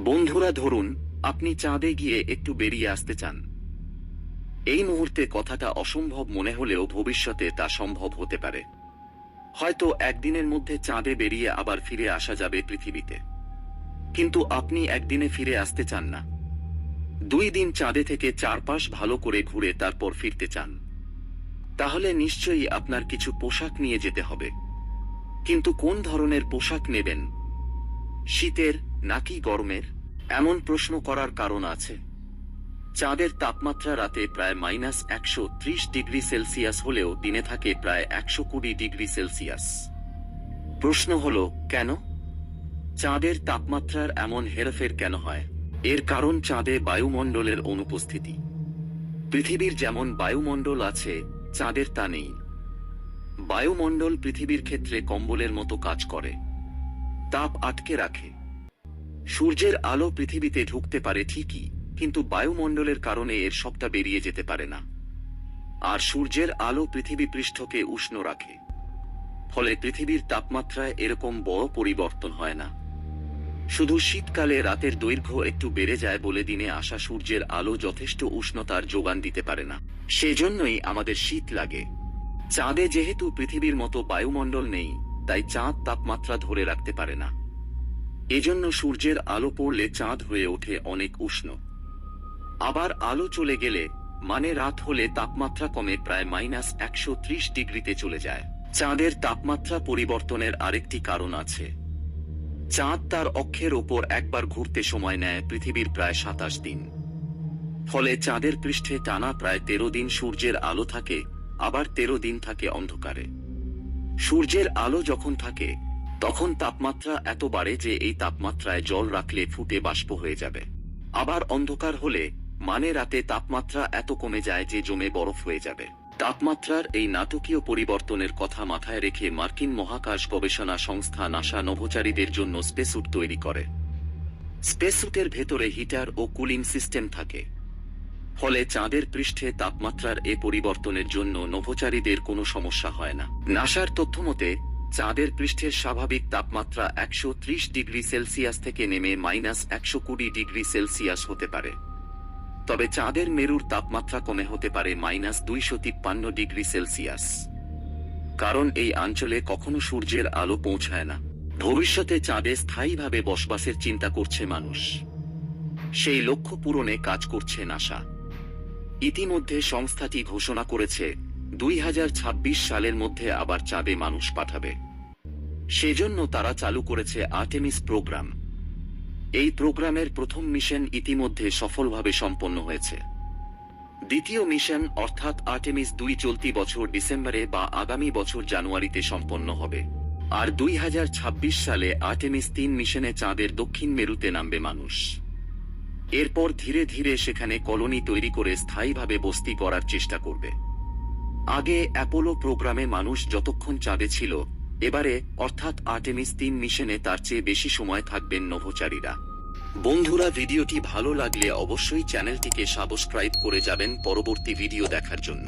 বন্ধুরা, ধরুন আপনি চাঁদে গিয়ে একটু বেরিয়ে আসতে চান। এই মুহূর্তে কথাটা অসম্ভব মনে হলেও ভবিষ্যতে তা সম্ভব হতে পারে। হয়তো একদিনের মধ্যে চাঁদে বেরিয়ে আবার ফিরে আসা যাবে পৃথিবীতে। কিন্তু আপনি একদিনে ফিরে আসতে চান না। 2 দিন চাঁদে থেকে চারপাশ ভালো করে ঘুরে তারপর ফিরতে চান। তাহলে নিশ্চয়ই আপনার কিছু পোশাক নিয়ে যেতে হবে। কিন্তু কোন ধরনের পোশাক নেবেন? শীতের নাকি গরমের? এমন প্রশ্ন করার কারণ আছে। চাঁদের তাপমাত্রা রাতে প্রায় -130 ডিগ্রি সেলসিয়াস হলেও দিনে থাকে প্রায় 120 ডিগ্রি সেলসিয়াস। প্রশ্ন হলো, কেন? চাঁদের তাপমাত্রার এমন হেরফের কেন হয়? এর কারণ চাঁদে বায়ুমণ্ডলের অনুপস্থিতি। পৃথিবীর যেমন বায়ুমণ্ডল আছে, চাঁদের তা নেই। বায়ুমণ্ডল পৃথিবীর ক্ষেত্রে কম্বলের মতো কাজ করে, তাপ আটকে রাখে। সূর্যের আলো পৃথিবীতে ঢুকতে পারে ঠিকই, কিন্তু বায়ুমণ্ডলের কারণে এর সবটা বেরিয়ে যেতে পারে না। আর সূর্যের আলো পৃথিবী পৃষ্ঠকে উষ্ণ রাখে। ফলে পৃথিবীর তাপমাত্রায় এরকম বড় পরিবর্তন হয় না। শুধু শীতকালে রাতের দৈর্ঘ্য একটু বেড়ে যায় বলে দিনে আসা সূর্যের আলো যথেষ্ট উষ্ণতার যোগান দিতে পারে না। সেজন্যই আমাদের শীত লাগে। চাঁদে যেহেতু পৃথিবীর মতো বায়ুমণ্ডল নেই, তাই চাঁদ তাপমাত্রা ধরে রাখতে পারে না। এজন্য সূর্যের আলো পড়লে চাঁদ হয়ে ওঠে অনেক উষ্ণ। আবার আলো চলে গেলে, মানে রাত হলে তাপমাত্রা কমে প্রায় -130 ডিগ্রিতে চলে যায়। চাঁদের তাপমাত্রা পরিবর্তনের আরেকটি কারণ আছে। চাঁদ তার অক্ষের ওপর একবার ঘুরতে সময় নেয় পৃথিবীর প্রায় 27 দিন। ফলে চাঁদের পৃষ্ঠে টানা প্রায় 13 দিন সূর্যের আলো থাকে, আবার 13 দিন থাকে অন্ধকারে। সূর্যের আলো যখন থাকে, তখন তাপমাত্রা এত বাড়ে যে এই তাপমাত্রায় জল রাখলে ফুটে বাষ্প হয়ে যাবে। আবার অন্ধকার হলে, মানে রাতে তাপমাত্রা এত কমে যায় যে জমে বরফ হয়ে যাবে। তাপমাত্রার এই নাটকীয় পরিবর্তনের কথা মাথায় রেখে মার্কিন মহাকাশ গবেষণা সংস্থা নাসা নভোচারীদের জন্য স্পেসস্যুট তৈরি করে। স্পেসস্যুটের ভেতরে হিটার ও কুলিং সিস্টেম থাকে। ফলে চাঁদের পৃষ্ঠে তাপমাত্রার এ পরিবর্তনের জন্য নভোচারীদের কোনো সমস্যা হয় না। নাসার তথ্যমতে, চাঁদের পৃষ্ঠের স্বাভাবিক তাপমাত্রা 130 ডিগ্রি সেলসিয়াস থেকে নেমে -120 ডিগ্রি সেলসিয়াস হতে পারে। তবে চাঁদের মেরুর তাপমাত্রা কমে হতে পারে -253 ডিগ্রি সেলসিয়াস। কারণ এই অঞ্চলে কখনো সূর্যের আলো পৌঁছায় না। ভবিষ্যতে চাঁদে স্থায়ীভাবে বসবাসের চিন্তা করছে মানুষ। সেই লক্ষ্য পূরণে কাজ করছে নাসা। ইতিমধ্যে সংস্থাটি ঘোষণা করেছে 2026 সালের মধ্যে আবার চাঁদে মানুষ পাঠাবে। সেজন্য তারা চালু করেছে আর্টেমিস প্রোগ্রাম। এই প্রোগ্রামের প্রথম মিশন ইতিমধ্যে সফলভাবে সম্পন্ন হয়েছে। দ্বিতীয় মিশন অর্থাৎ আর্টেমিস 2 চলতি বছর ডিসেম্বরে বা আগামী বছর জানুয়ারিতে সম্পন্ন হবে। আর 2026 সালে আর্টেমিস 3 মিশনে চাঁদের দক্ষিণ মেরুতে নামবে মানুষ। এরপর ধীরে ধীরে সেখানে কলোনি তৈরি করে স্থায়ীভাবে বসতি করার চেষ্টা করবে। আগে অ্যাপোলো প্রোগ্রামে মানুষ যতক্ষণ চাঁদে ছিল, এবারে অর্থাৎ আর্টেমিস 3 মিশনে তার চেয়ে বেশি সময় থাকবেন নভোচারীরা। বন্ধুরা, ভিডিওটি ভালো লাগলে অবশ্যই চ্যানেলটিকে সাবস্ক্রাইব করে যাবেন পরবর্তী ভিডিও দেখার জন্য।